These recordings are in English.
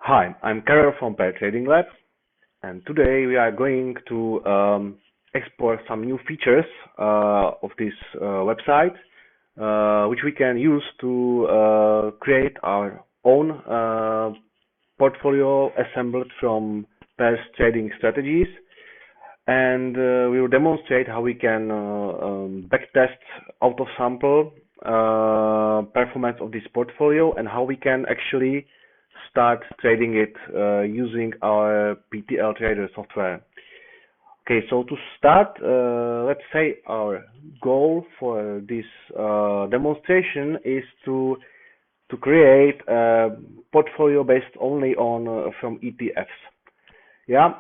Hi, I'm Karel from PTL Trading Lab, and today we are going to explore some new features of this website, which we can use to create our own portfolio assembled from pairs trading strategies, and we will demonstrate how we can backtest out of sample performance of this portfolio and how we can actually start trading it using our PTL Trader software. Okay, so to start, let's say our goal for this demonstration is to create a portfolio based only on from ETFs. Yeah.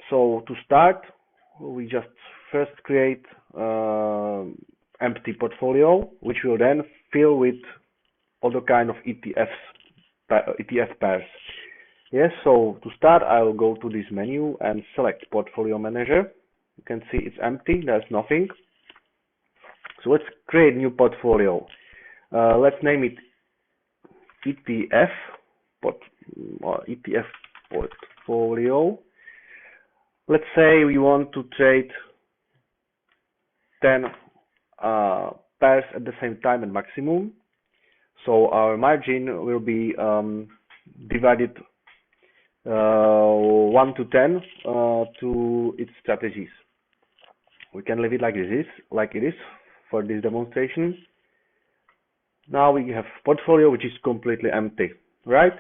So to start, we just first create empty portfolio, which we'll then fill with other kind of ETF pairs. Yes, so to start, I'll go to this menu and select Portfolio Manager. You can see it's empty, there's nothing. So let's create a new portfolio. Let's name it ETF portfolio. Let's say we want to trade 10 pairs at the same time at maximum. So our margin will be divided 1 to 10 to its strategies. We can leave it like it is for this demonstration. Now we have portfolio which is completely empty, right?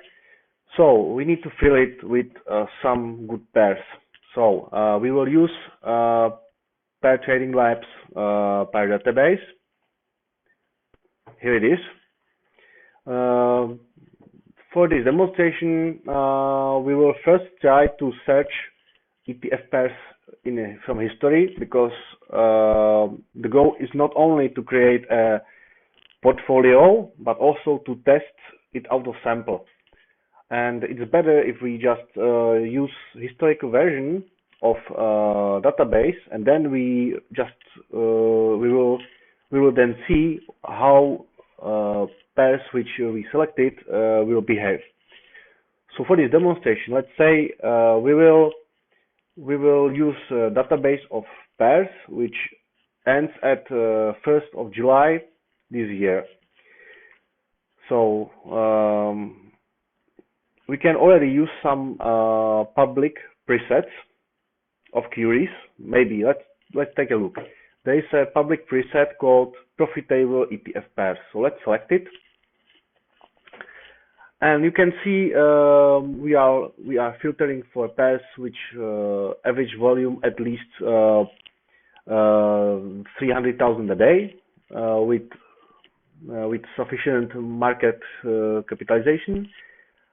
So we need to fill it with some good pairs. So we will use Pair Trading Labs pair database. Here it is. For this demonstration, we will first try to search ETF pairs from history, because the goal is not only to create a portfolio but also to test it out of sample. And it's better if we just use historical version of database, and then we will then see how pairs which we selected will behave. So for this demonstration, let's say we will use a database of pairs which ends at 1st of July this year. So we can already use some public presets of queries. Maybe let's take a look. There is a public preset called Profitable ETF Pairs. So let's select it, and you can see we are filtering for pairs which average volume at least 300,000 a day with sufficient market capitalization,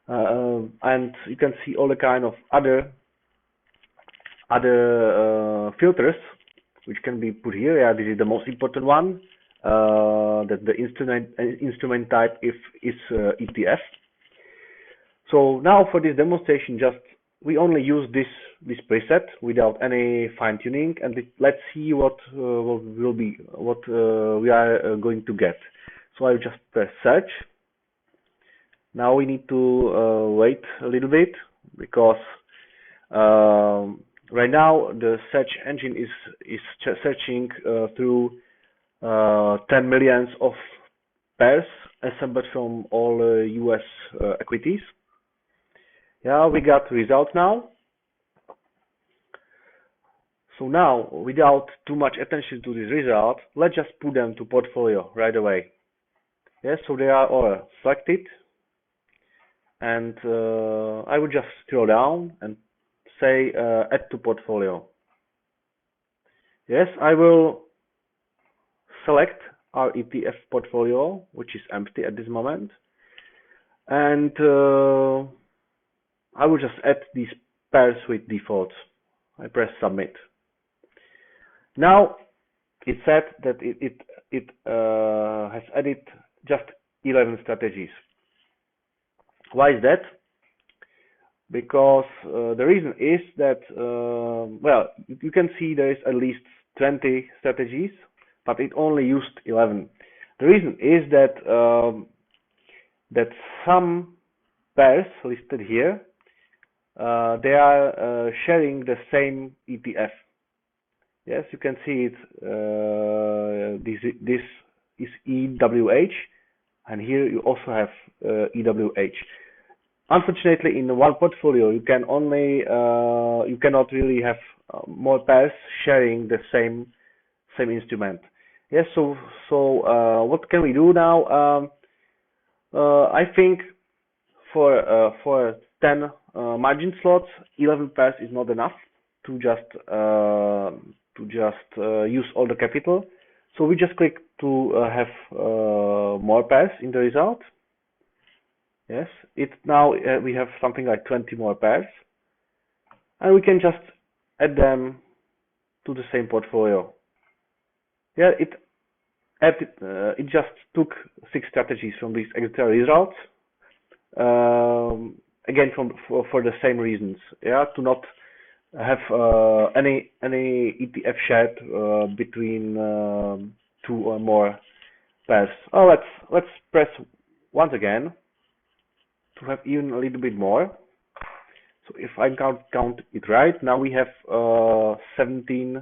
and you can see all the kind of other filters which can be put here. Yeah, this is the most important one. That the instrument type is ETF. So now for this demonstration, we only use this preset without any fine tuning, and let's see what we are going to get. So I'll just press search. Now we need to wait a little bit, because right now the search engine is searching through 10 millions of pairs assembled from all US equities. Yeah, we got results now. So now, without too much attention to this result, let's just put them to portfolio right away. Yes, so they are all selected, and I would just scroll down and say add to portfolio. Yes, I will select our ETF portfolio, which is empty at this moment, and I will just add these pairs with defaults. I press submit. Now it said that it has added just 11 strategies. Why is that? Because the reason is that well, you can see there is at least 20 strategies, but it only used 11. The reason is that some pairs listed here, they are sharing the same ETF. Yes, you can see it. This is EWH, and here you also have EWH. Unfortunately, in one portfolio, you can only you cannot really have more pairs sharing the same instrument. Yes, so what can we do now? I think for 10 margin slots, 11 pairs is not enough to just use all the capital. So we just click to have more pairs in the result. Yes, it's now we have something like 20 more pairs, and we can just add them to the same portfolio. Yeah, it just took 6 strategies from these extra results. Again, for the same reasons. Yeah, to not have any ETF shared between 2 or more pairs. Oh, let's press once again to have even a little bit more. So if I count it right, now we have 17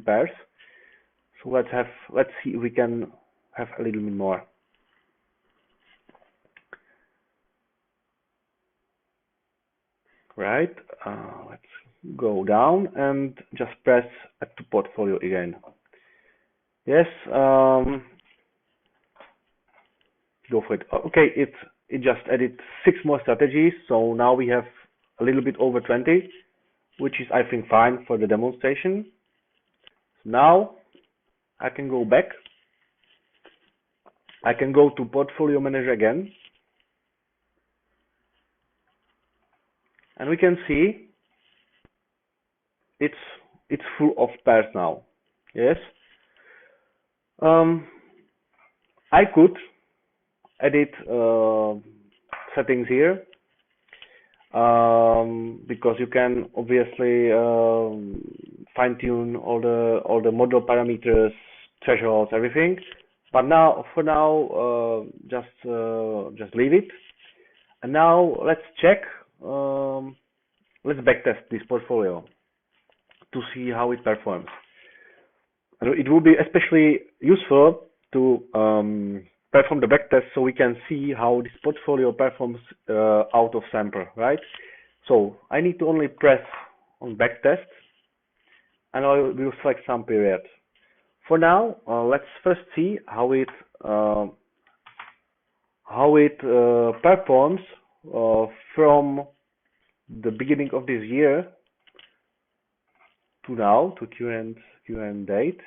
pairs. So let's see if we can have a little bit more. Right. Let's go down and just press add to portfolio again. Yes. Go for it. Okay, it just added 6 more strategies, so now we have a little bit over 20, which is I think fine for the demonstration. So now I can go back. I can go to portfolio manager again, and we can see it's full of pairs now. Yes. I could edit settings here because you can obviously fine-tune all the model parameters, thresholds, everything. But now, for now, just leave it. And now let's check. Let's backtest this portfolio to see how it performs. And it will be especially useful to perform the backtest so we can see how this portfolio performs out of sample, right? So I need to only press on backtest, and I will select some period. For now, let's first see how it performs from the beginning of this year to now, to current date.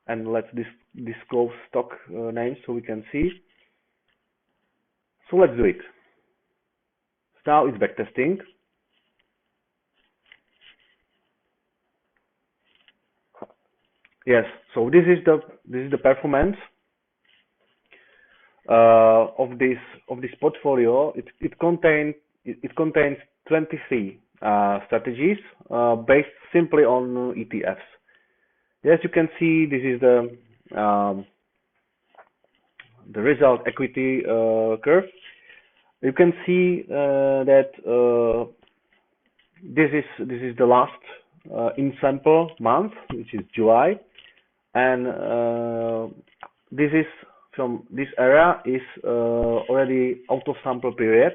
And let's disclose stock names so we can see. So let's do it. So now it's backtesting. Yes, so this is the performance of this portfolio. It contains 23 strategies based simply on ETFs. Yes, you can see this is the result equity curve. You can see that this is the last in sample month, which is July, and this is from this area is already out of sample period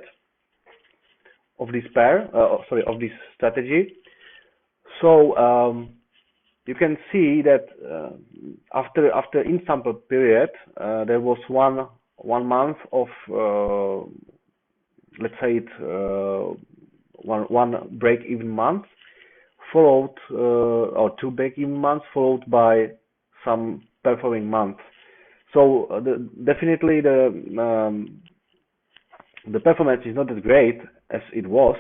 of this pair, of this strategy. So you can see that after in sample period there was one month of let's say it one break-even month followed or 2 break-even months followed by some performing months. So definitely the performance is not as great as it was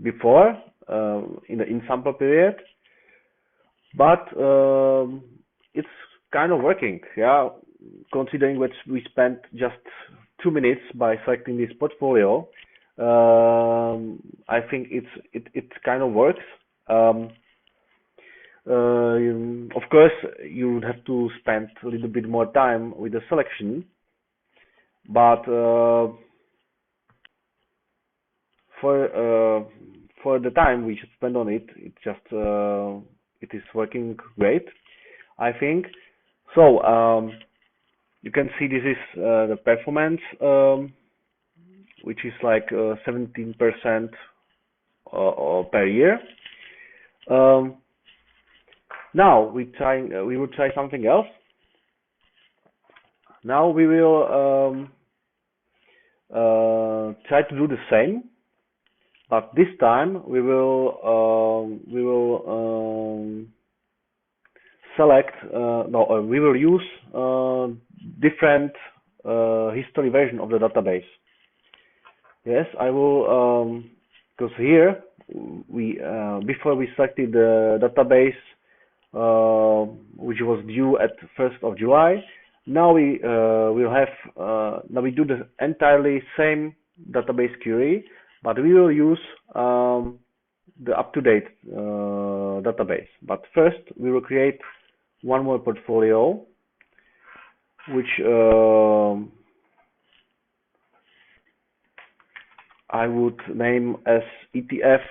before in the in sample period, but it's kind of working. Yeah, considering what we spent just 2 minutes by selecting this portfolio, I think it kind of works. Of course, you would have to spend a little bit more time with the selection, but for uh, for the time we should spend on it, it is working great, I think. So you can see this is the performance, which is like 17% per year. Um, Now we will try something else. Now we will try to do the same, but this time select no we will use different history version of the database. Yes, I will, because here we before we selected the database which was due at 1st of July. Now we will have now we do the entirely same database query, but we will use the up-to-date database. But first, we will create one more portfolio, which I would name as ETF.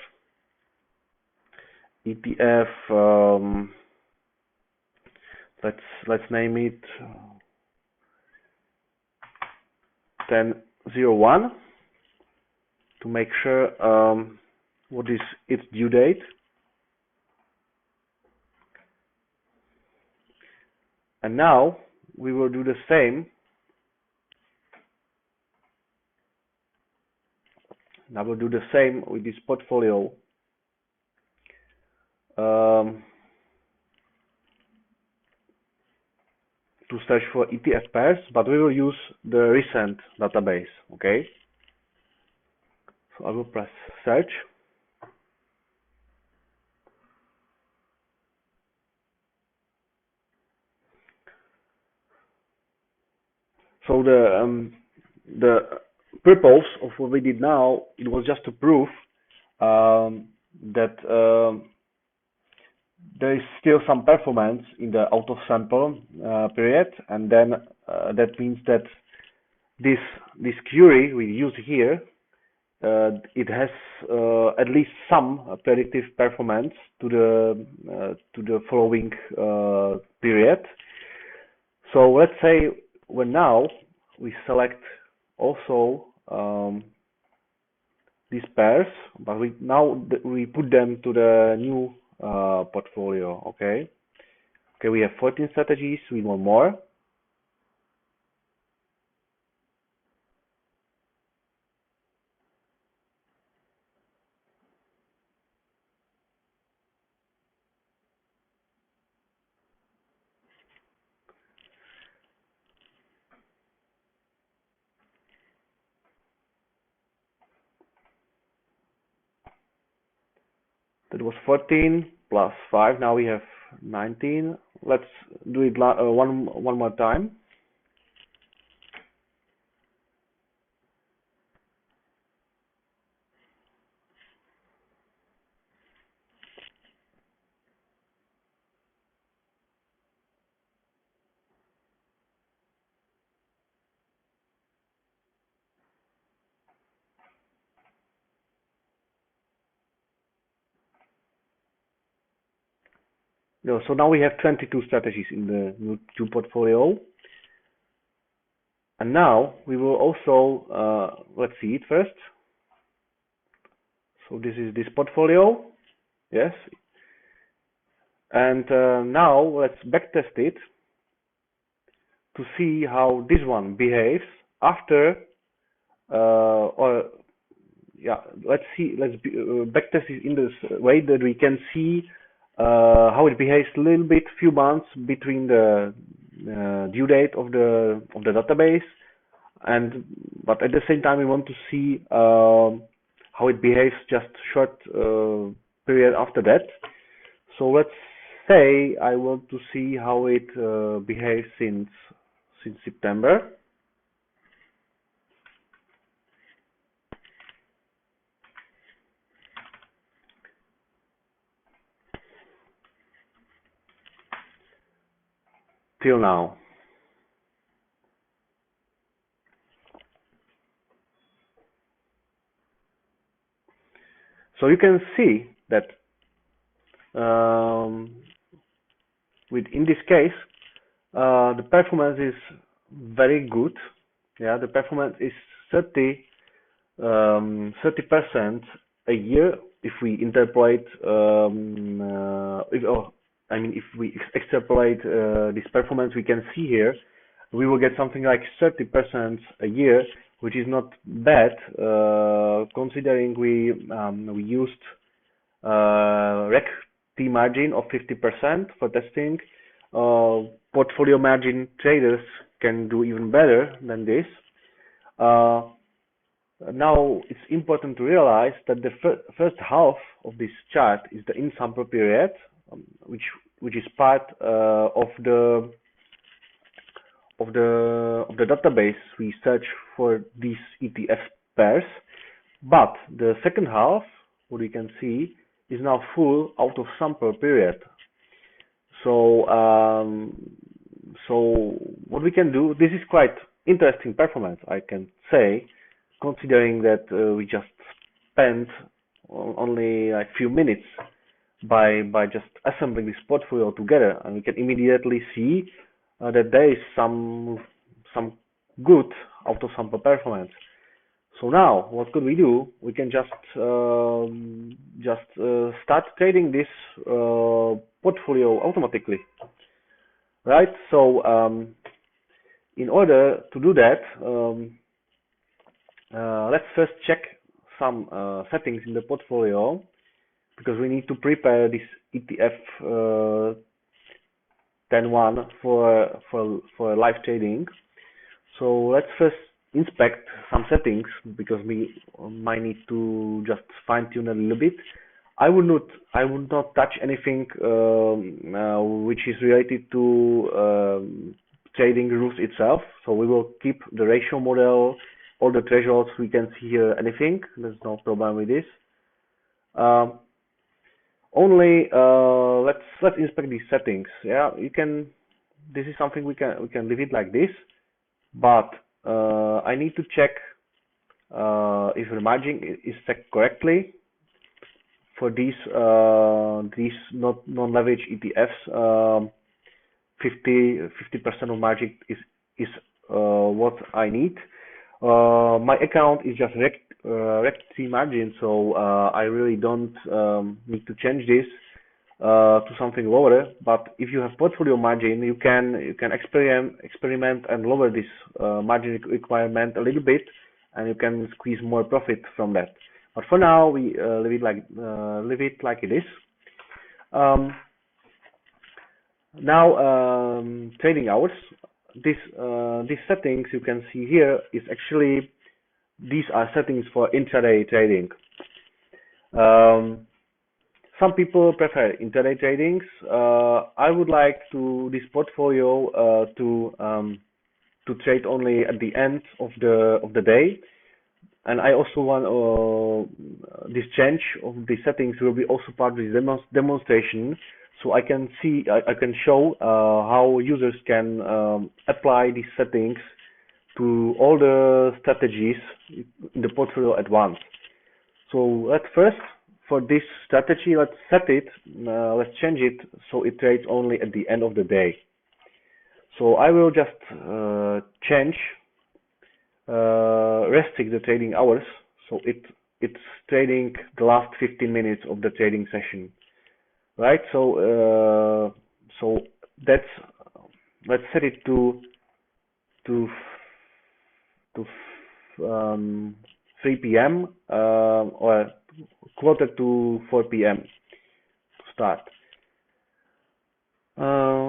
ETF. Let's name it 1001 to make sure what is its due date. And now we will do the same. Now we'll do the same with this portfolio. To search for ETF pairs, but we will use the recent database. Okay. So I will press search. So the purpose of what we did now, it was just to prove that there is still some performance in the out of sample period, and then that means that this query we use here, it has at least some predictive performance to the following period. So let's say when now we select also these pairs, but we put them to the new portfolio. Okay. Okay, we have 14 strategies. We want more. That was 14 plus 5. Now we have 19. Let's do it one more time. No, so now we have 22 strategies in the new two portfolio. And now we will also, let's see it first. So this is this portfolio. Yes. And now let's backtest it to see how this one behaves after, or yeah, let's backtest it in this way that we can see how it behaves a little bit, few months between the due date of the database, but at the same time we want to see how it behaves just short period after that. So let's say I want to see how it behaves since September. Till now. So you can see that um, in this case, the performance is very good. Yeah, the performance is 30% a year if we interpolate if we extrapolate this performance we can see here, we will get something like 30% a year, which is not bad considering we used rec T margin of 50% for testing. Portfolio margin traders can do even better than this. Now it's important to realize that the first half of this chart is the in-sample period, which is part of the database we search for these ETF pairs. But the second half, what you can see, is now full out of sample period. So what we can do, this is quite interesting performance, I can say, considering that we just spent only a few minutes by just assembling this portfolio together, and we can immediately see that there is some good out of sample performance. So now, what could we do? We can just start trading this portfolio automatically, right? So in order to do that, let's first check some settings in the portfolio, because we need to prepare this ETF 10.1 for live trading. So let's first inspect some settings, because we might need to just fine tune a little bit. I would not touch anything which is related to trading rules itself. So we will keep the ratio model, all the thresholds. We can see here anything. There's no problem with this. Only let's inspect these settings. Yeah, you can. This is something we can leave it like this, but I need to check if the margin is set correctly for these non-leverage ETFs. 50% of margin is what I need. My account is just rec T margin, so I really don't need to change this to something lower. But if you have portfolio margin, you can experiment and lower this margin requirement a little bit, and you can squeeze more profit from that. But for now, we leave it like it is. Now, trading hours. These settings you can see here is actually, these are settings for intraday trading. Some people prefer intraday tradings. I would like this portfolio to trade only at the end of the day, and I also want this change of the settings will be also part of this demonstration. So I can show how users can apply these settings to all the strategies in the portfolio at once. So let's first, for this strategy, let's set it, let's change it so it trades only at the end of the day. So I will just restrict the trading hours, so it's trading the last 15 minutes of the trading session. Right, so let's set it to 3 p.m. Or quarter to 4 p.m. to start.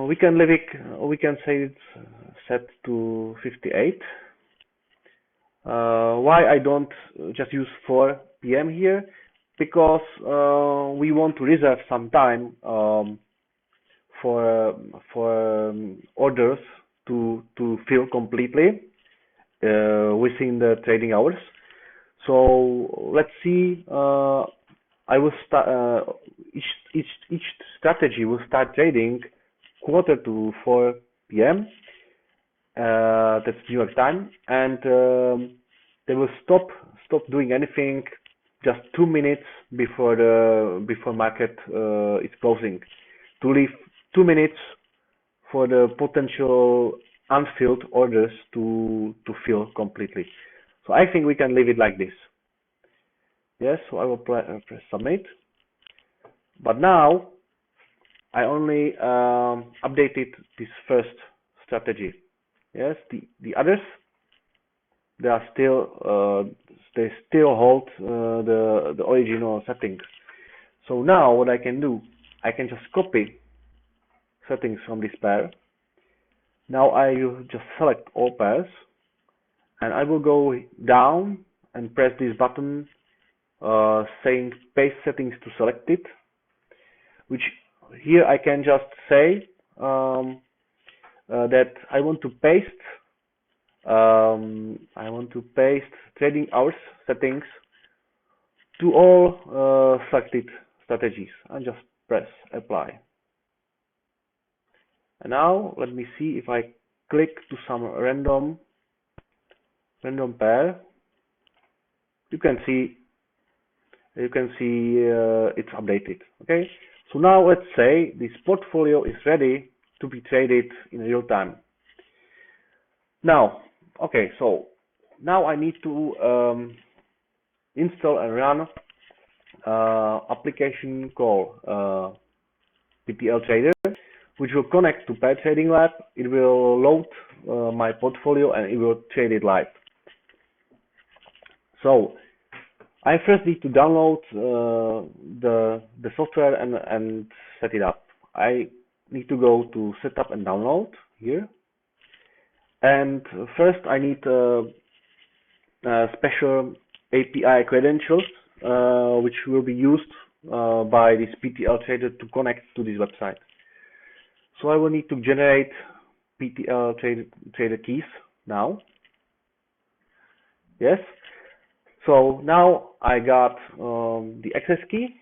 We can leave it. We can say it's set to 58. Why I don't just use 4 p.m. here? Because we want to reserve some time for orders to fill completely within the trading hours. So let's see. I will start each strategy will start trading quarter to 4 p.m. That's New York time, and they will stop doing anything just 2 minutes before market is closing, to leave 2 minutes for the potential unfilled orders to fill completely. So I think we can leave it like this. Yes, so I will press submit. But now I only updated this first strategy. Yes, the others, they are still they still hold the original settings. So now what I can do, I can just copy settings from this pair. Now I will just select all pairs, and I will go down and press this button saying paste settings to select it, which here I can just say that I want to paste trading hours settings to all selected strategies, and just press apply. And now let me see if I click to some random pair. You can see it's updated. Okay, so now let's say this portfolio is ready to be traded in real time. Now, okay, so now I need to install and run application called PTL Trader, which will connect to Pair Trading Lab. It will load my portfolio and it will trade it live. So I first need to download the software and set it up. I need to go to Setup and Download here, and first I need special API credentials which will be used by this PTL Trader to connect to this website. So I will need to generate PTL Trader keys now. Yes. So now I got the access key,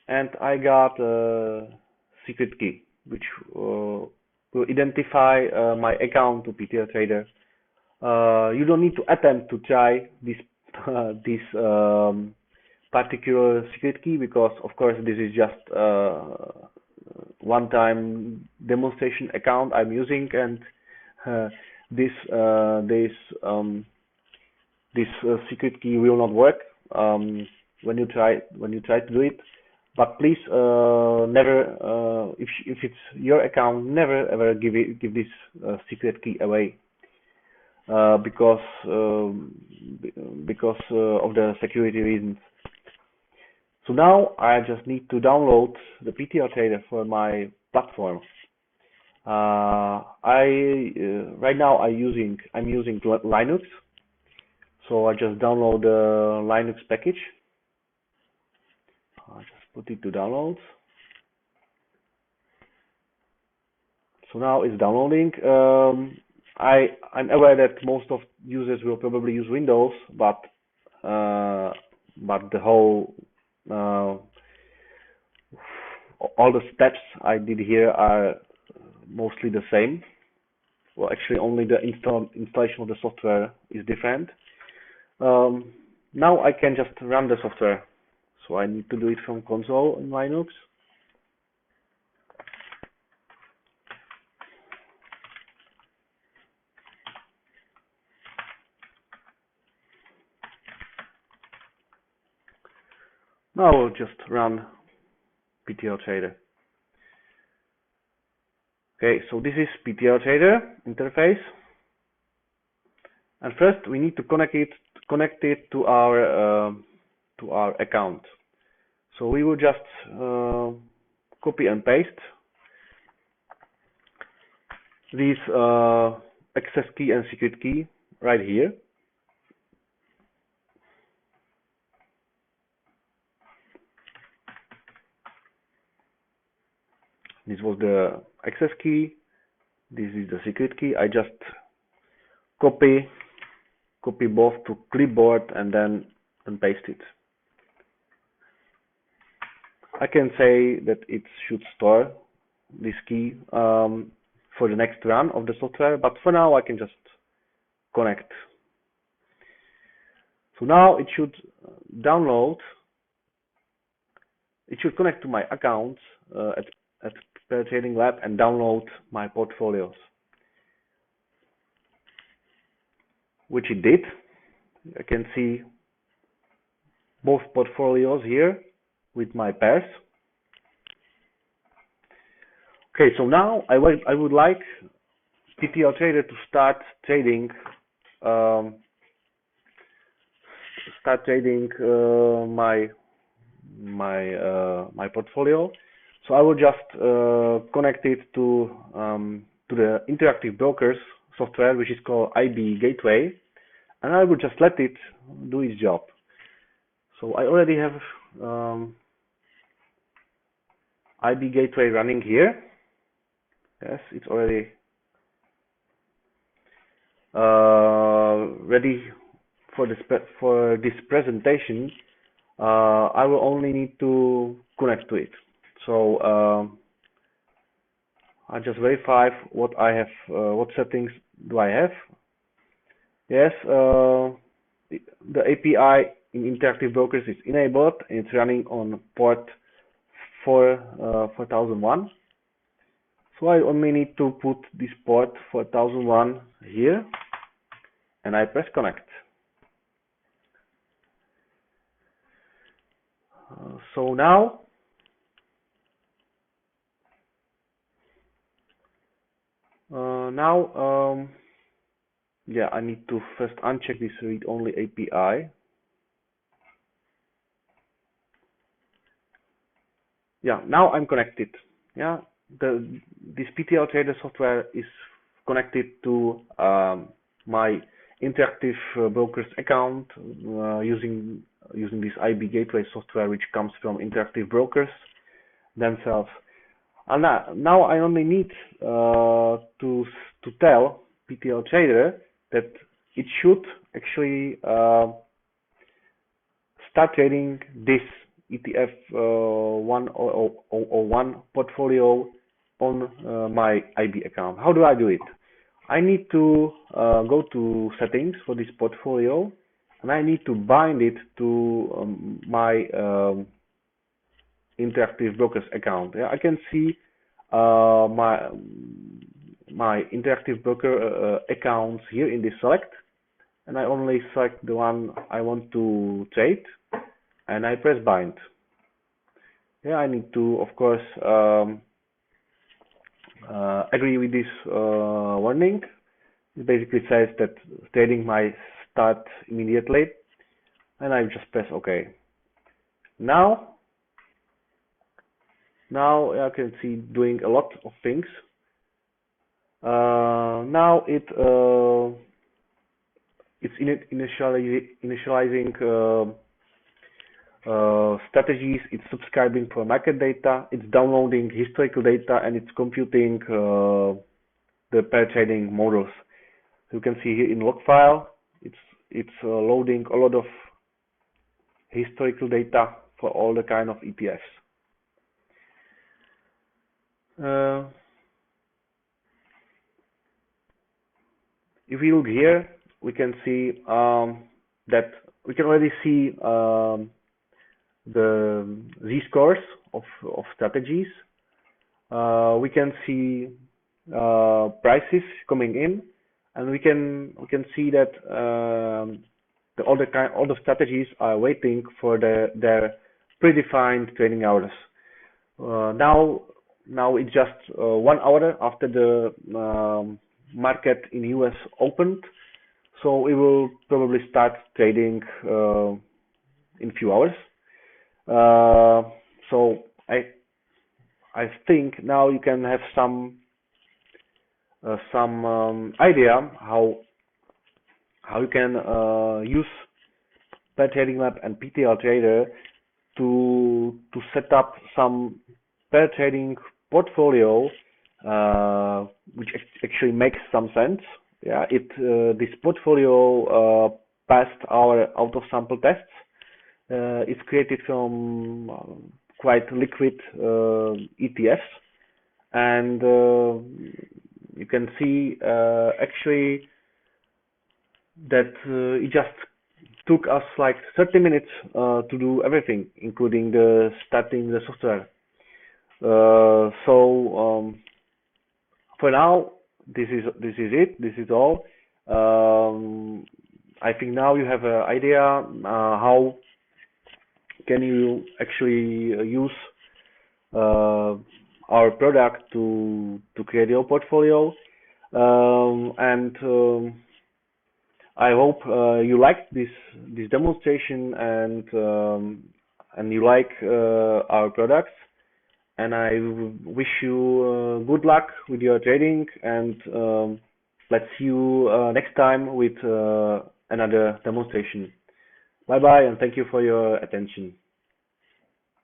and I got a secret key, which will identify my account to PTL Trader. You don't need to attempt to try this this particular secret key, because of course this is just one-time demonstration account I'm using, and this secret key will not work when you try to do it. But please never, if it's your account, never ever give this secret key away, because of the security reasons. So now I just need to download the PTL Trader for my platform. Right now I'm using Linux, so I just download the Linux package. I just put it to downloads. So now it's downloading. I'm aware that most of users will probably use Windows, but the whole all the steps I did here are mostly the same. Well, actually, only the installation of the software is different. Now I can just run the software. So I need to do it from console in Linux. Now I will just run PTL Trader. Okay, so this is PTL Trader interface. And first we need to connect it to our account. So we will just copy and paste these access key and secret key right here. This was the access key. This is the secret key. I just copy both to clipboard and then paste it. I can say that it should store this key for the next run of the software, but for now I can just connect. So now it should download. It should connect to my account at PTL Trading Lab and download my portfolios, which it did. I can see both portfolios here with my pairs. Okay, so now I would like PTL Trader to start trading my portfolio. So I will just connect it to the interactive brokers software, which is called IB Gateway, and I will just let it do its job. So I already have IB Gateway running here. Yes, it's already ready for this presentation. I will only need to connect to it. So I just verify what I have, what settings do I have. Yes, the API in Interactive Brokers is enabled and it's running on port 4001. So I only need to put this port 4001 here and I press connect. So now yeah, I need to first uncheck this read-only API. Yeah, now I'm connected. Yeah, this PTL Trader software is connected to my Interactive Brokers account using this IB Gateway software, which comes from Interactive Brokers themselves. And now I only need to tell PTL Trader that it should actually start trading this ETF 1001 portfolio on my IB account. How do I do it? I need to go to settings for this portfolio and I need to bind it to my Interactive Brokers account. Yeah, I can see my Interactive Broker accounts here in this select, and I only select the one I want to trade and I press bind. Yeah, I need to, of course, agree with this warning. It basically says that trading might start immediately, and I just press OK. Now I can see doing a lot of things. Now it's initializing strategies, it's subscribing for market data, it's downloading historical data, and it's computing the pair trading models. So you can see here in log file, it's loading a lot of historical data for all the kind of ETFs. If we look here, we can see that we can already see the z-scores of strategies. We can see prices coming in, and we can see that all the strategies are waiting for their predefined trading hours. Now it's just 1 hour after the market in US opened, so we will probably start trading in few hours. So I think now you can have some idea how you can use Pair Trading Lab and PTL Trader to set up some pair trading portfolio, which actually makes some sense. Yeah, this portfolio passed our out of sample tests. It's created from quite liquid ETFs, and you can see actually that it just took us like 30 minutes to do everything, including the starting the software. For now, this is it. This is all. Um, I think now you have an idea how can you actually use uh, our product to create your portfolio. And I hope you liked this demonstration and you like our products. And I wish you good luck with your trading. And let's see you next time with another demonstration. Bye bye, and thank you for your attention.